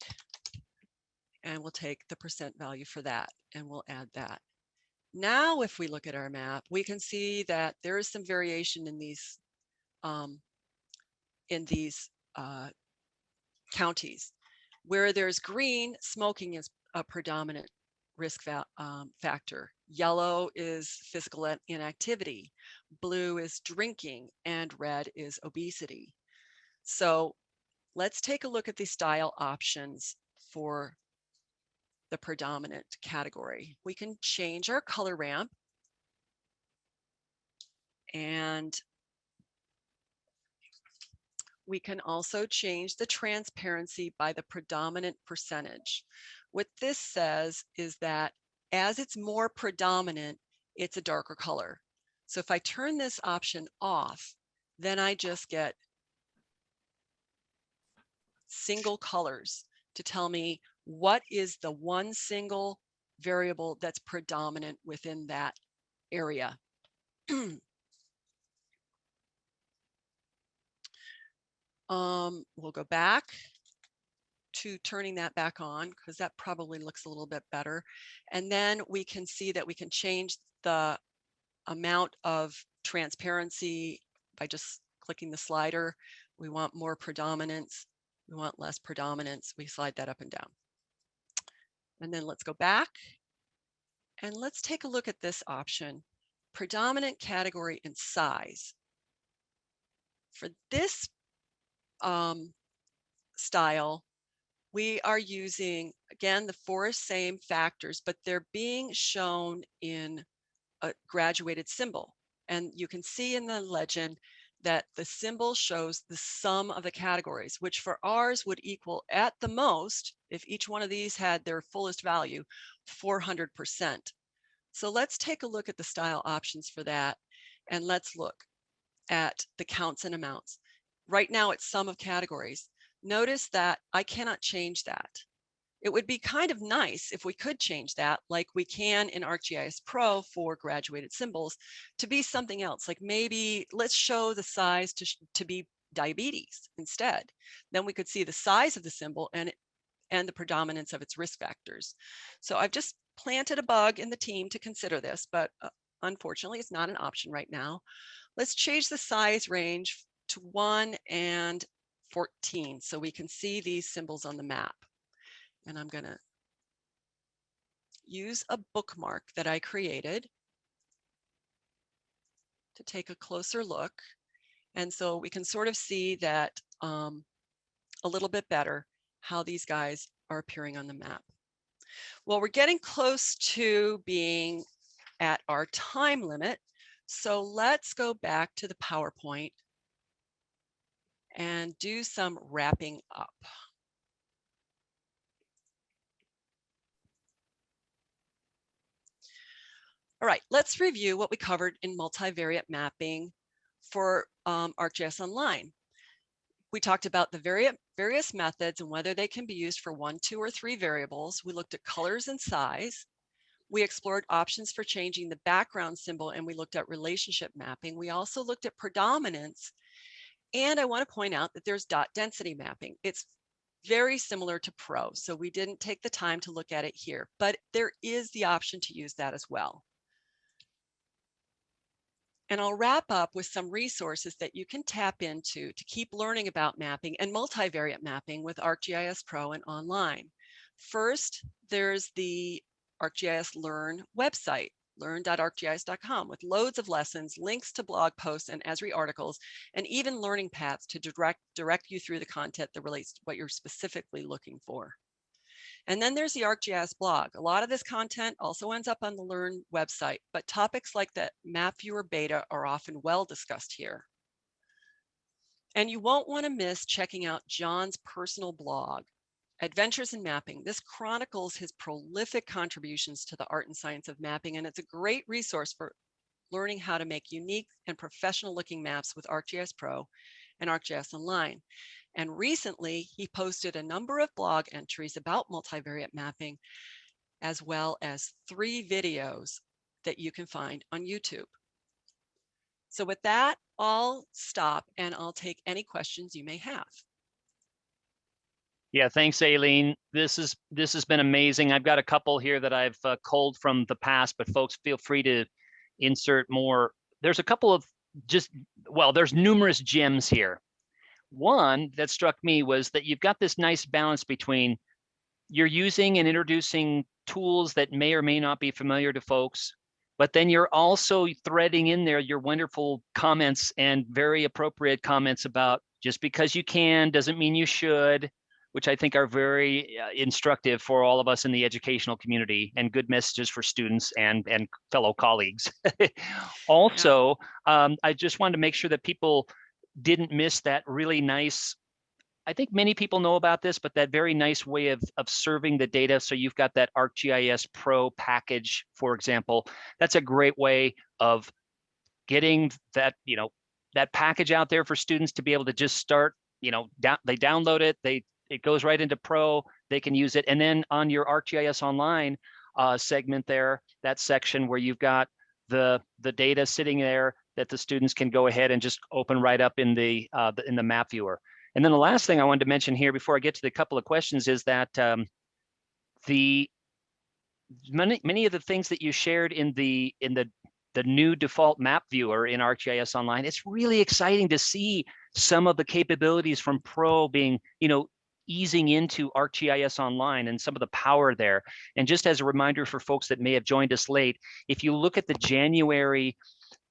and we'll take the percent value for that, and we'll add that. Now, if we look at our map, we can see that there is some variation in these counties. Where there's green, smoking is a predominant risk factor. Yellow is physical inactivity. Blue is drinking, and red is obesity. So let's take a look at the style options for the predominant category. We can change our color ramp, and we can also change the transparency by the predominant percentage. What this says is that as it's more predominant, it's a darker color. So if I turn this option off, then I just get single colors to tell me what is the one single variable that's predominant within that area. We'll go back to turning that back on because that probably looks a little bit better. And then we can see that we can change the amount of transparency by just clicking the slider. We want more predominance. We want less predominance. We slide that up and down. And then let's go back and let's take a look at this option, predominant category and size. For this style, we are using, again, the four same factors, but they're being shown in a graduated symbol. And you can see in the legend that the symbol shows the sum of the categories, which for ours would equal at the most, if each one of these had their fullest value, 400%. So let's take a look at the style options for that. And let's look at the counts and amounts. Right now it's sum of categories. Notice that I cannot change that. It would be kind of nice if we could change that, like we can in ArcGIS Pro for graduated symbols, to be something else. Like maybe let's show the size to be diabetes instead. Then we could see the size of the symbol and the predominance of its risk factors. So I've just planted a bug in the team to consider this, but unfortunately it's not an option right now. Let's change the size range to 1 and 14 so we can see these symbols on the map. And I'm going to use a bookmark that I created to take a closer look. And so we can sort of see that a little bit better how these guys are appearing on the map. Well, we're getting close to being at our time limit. So let's go back to the PowerPoint and do some wrapping up. All right, let's review what we covered in multivariate mapping for ArcGIS Online. We talked about the various methods and whether they can be used for 1, 2, or 3 variables. We looked at colors and size. We explored options for changing the background symbol, and we looked at relationship mapping. We also looked at predominance. And I want to point out that there's dot density mapping. It's very similar to Pro, so we didn't take the time to look at it here, but there is the option to use that as well. And I'll wrap up with some resources that you can tap into to keep learning about mapping and multivariate mapping with ArcGIS Pro and online. First, there's the ArcGIS Learn website, learn.arcgis.com, with loads of lessons, links to blog posts and Esri articles, and even learning paths to direct you through the content that relates to what you're specifically looking for. And then there's the ArcGIS blog. A lot of this content also ends up on the Learn website, but topics like the Map Viewer beta are often well discussed here. And you won't want to miss checking out John's personal blog, Adventures in Mapping. This chronicles his prolific contributions to the art and science of mapping, and it's a great resource for learning how to make unique and professional looking maps with ArcGIS Pro and ArcGIS Online. And recently, he posted a number of blog entries about multivariate mapping, as well as 3 videos that you can find on YouTube. So with that, I'll stop and I'll take any questions you may have. Yeah, thanks, Aileen. This has been amazing. I've got a couple here that I've culled from the past, but folks, feel free to insert more. There's a couple of there's numerous gems here. One that struck me was that you've got this nice balance between you're using and introducing tools that may or may not be familiar to folks, but then you're also threading in there your wonderful comments and very appropriate comments about just because you can doesn't mean you should, which I think are very instructive for all of us in the educational community and good messages for students and fellow colleagues. Also, I just wanted to make sure that people didn't miss that really nice, I think many people know about this, but that very nice way of serving the data. So you've got that ArcGIS Pro package, for example. That's a great way of getting that, that package out there for students to be able to just start, they download it, it goes right into Pro, they can use it. And then on your ArcGIS Online segment there, that section where you've got the data sitting there that the students can go ahead and just open right up in the map viewer. And then the last thing I wanted to mention here before I get to the couple of questions is that many of the things that you shared in the new default map viewer in ArcGIS Online, it's really exciting to see some of the capabilities from Pro being, easing into ArcGIS Online and some of the power there. And just as a reminder for folks that may have joined us late, if you look at the January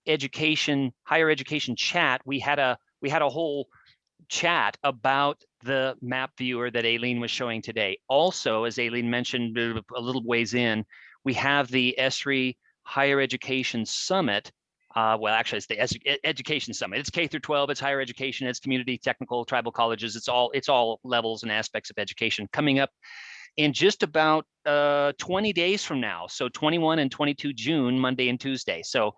higher education chat, we had a whole chat about the map viewer that Aileen was showing today. Also, as Aileen mentioned a little ways in, we have the Esri Higher Education Summit. Well, actually, it's the Education Summit. It's K through 12. It's higher education. It's community, technical, tribal colleges. It's all levels and aspects of education coming up in just about 20 days from now. So 21 and 22 June, Monday and Tuesday. So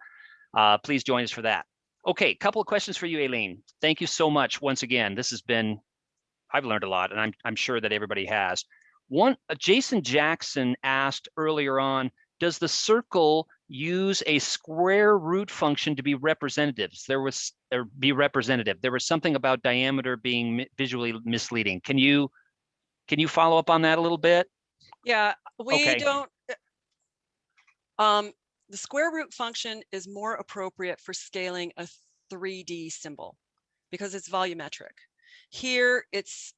please join us for that. Okay, couple of questions for you, Aileen. Thank you so much once again. I've learned a lot, and I'm sure that everybody has. Jason Jackson asked earlier on, does the circle use a square root function to be representative? There was something about diameter being visually misleading. Can you follow up on that a little bit? Yeah, Okay. The square root function is more appropriate for scaling a 3D symbol because it's volumetric. Here, it's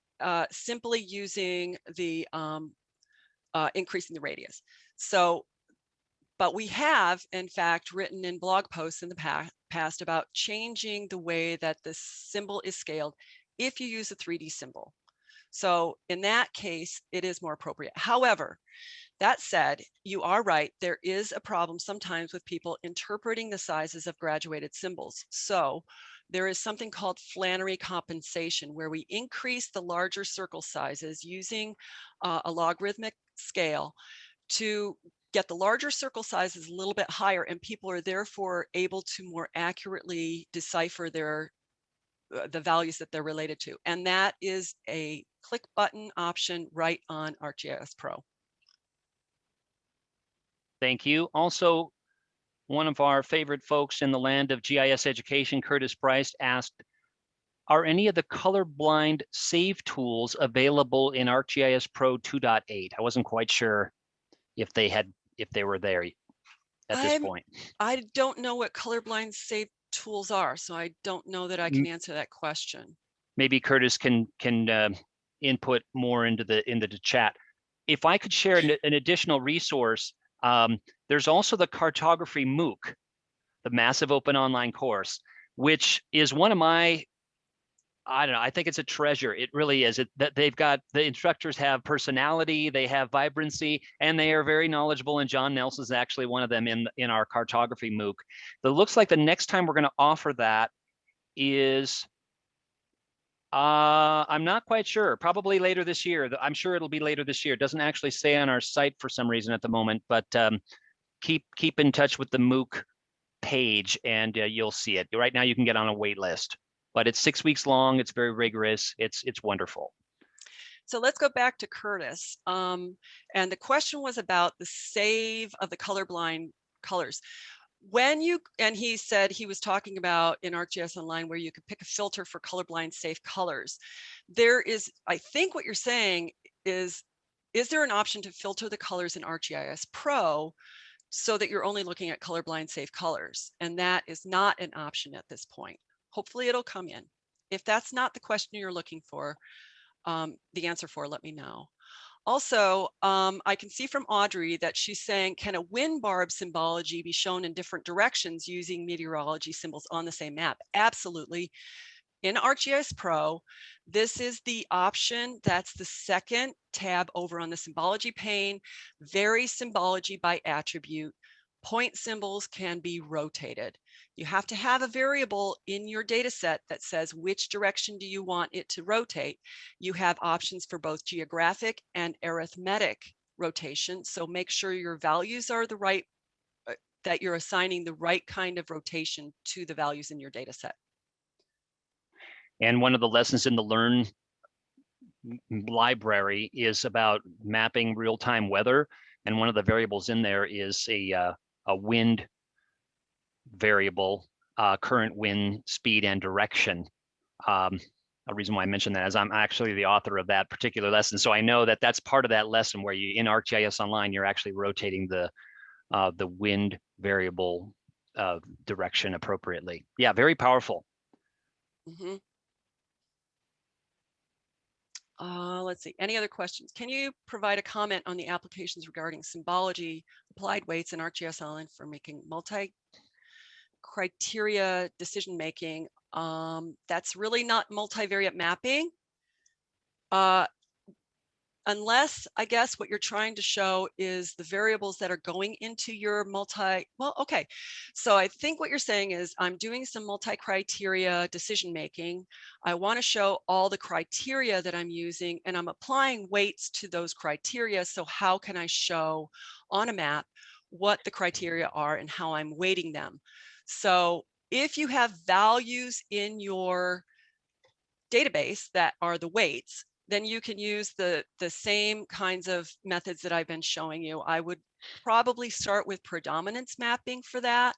simply using the increasing the radius. So, but we have, in fact, written in blog posts in the past about changing the way that this symbol is scaled if you use a 3D symbol. So in that case, it is more appropriate. However, that said, you are right. There is a problem sometimes with people interpreting the sizes of graduated symbols. So there is something called Flannery compensation, where we increase the larger circle sizes using a logarithmic scale to get the larger circle sizes a little bit higher, and people are therefore able to more accurately decipher their the values that they're related to. And that is a click button option right on ArcGIS Pro. Thank you. Also, one of our favorite folks in the land of GIS education, Curtis Price, asked, are any of the colorblind save tools available in ArcGIS Pro 2.8? I wasn't quite sure if they were there at this point. I don't know what colorblind save tools are, so I don't know that I can answer that question. Maybe Curtis can input more into the chat. If I could share an additional resource, there's also the cartography MOOC, the massive open online course, which is one of my, I don't know, I think it's a treasure. It really is. That they've got, the instructors have personality, they have vibrancy, and they are very knowledgeable. And John Nelson is actually one of them in our cartography MOOC. It looks like the next time we're going to offer that is, I'm not quite sure, probably later this year. I'm sure it'll be later this year. It doesn't actually say on our site for some reason at the moment, but keep in touch with the MOOC page and you'll see it. Right now you can get on a wait list, but it's 6 weeks long. It's very rigorous. It's wonderful. So let's go back to Curtis. And the question was about the save of the colorblind colors. And he said he was talking about in ArcGIS Online where you could pick a filter for colorblind safe colors. There is, I think what you're saying is there an option to filter the colors in ArcGIS Pro so that you're only looking at colorblind safe colors? And that is not an option at this point. Hopefully it'll come in. If that's not the question you're looking for, the answer for, let me know. Also, I can see from Audrey that she's saying, can a wind barb symbology be shown in different directions using meteorology symbols on the same map? Absolutely. In ArcGIS Pro, this is the option. That's the second tab over on the Symbology pane. Vary Symbology by attribute. Point symbols can be rotated. You have to have a variable in your data set that says which direction do you want it to rotate. You have options for both geographic and arithmetic rotation. So make sure your values are the right, that you're assigning the right kind of rotation to the values in your data set. And one of the lessons in the Learn library is about mapping real-time weather. And one of the variables in there is a wind variable, current wind speed and direction. A reason why I mentioned that is I'm actually the author of that particular lesson. So I know that that's part of that lesson where you, in ArcGIS Online, you're actually rotating the wind variable direction appropriately. Yeah, very powerful. Mm-hmm. Let's see, any other questions? Can you provide a comment on the applications regarding symbology, applied weights, and ArcGIS Online for making multi-criteria decision-making? That's really not multivariate mapping. Unless, I guess, what you're trying to show is the variables that are going into your well, okay. So I think what you're saying is I'm doing some multi-criteria decision-making. I want to show all the criteria that I'm using and I'm applying weights to those criteria. So how can I show on a map what the criteria are and how I'm weighting them? So if you have values in your database that are the weights, then you can use the same kinds of methods that I've been showing you. I would probably start with predominance mapping for that,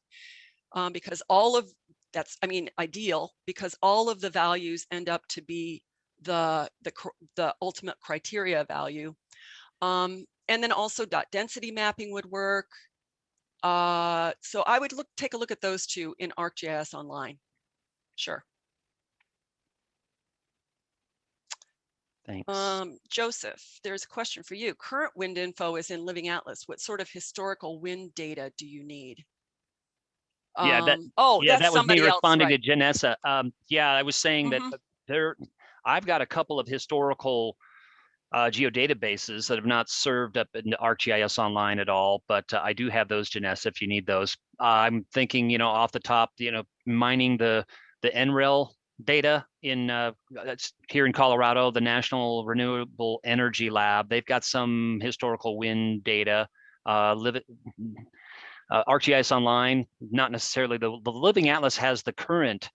because all of that's, I mean, ideal, because all of the values end up to be the ultimate criteria value. And then also dot density mapping would work. So I would take a look at those two in ArcGIS Online. Sure. Thanks. Joseph, there's a question for you. Current wind info is in Living Atlas. What sort of historical wind data do you need? Yeah, that's that was me responding right. to Janessa. Yeah, I was saying Mm-hmm. that I've got a couple of historical geodatabases that have not served up in ArcGIS Online at all, but I do have those, Janessa, if you need those. I'm thinking, off the top, mining the NREL data in here in Colorado, the National Renewable Energy Lab. They've got some historical wind data. ArcGIS Online, not necessarily. The Living Atlas has the current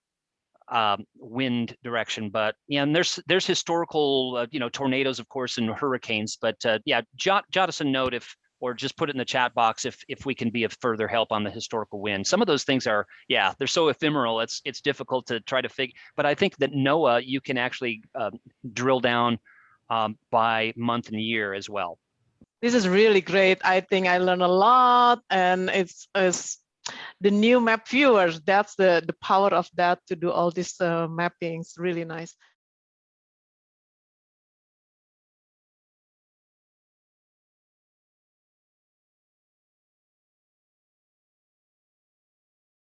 wind direction. But yeah, and there's historical, tornadoes, of course, and hurricanes. But yeah, jot us a note or just put it in the chat box if we can be of further help on the historical wind. Some of those things are, yeah, they're so ephemeral. It's difficult to try to figure. But I think that NOAA, you can actually drill down by month and year as well. This is really great. I think I learned a lot, and it's the new map viewers. That's the power of that to do all these mappings. Really nice.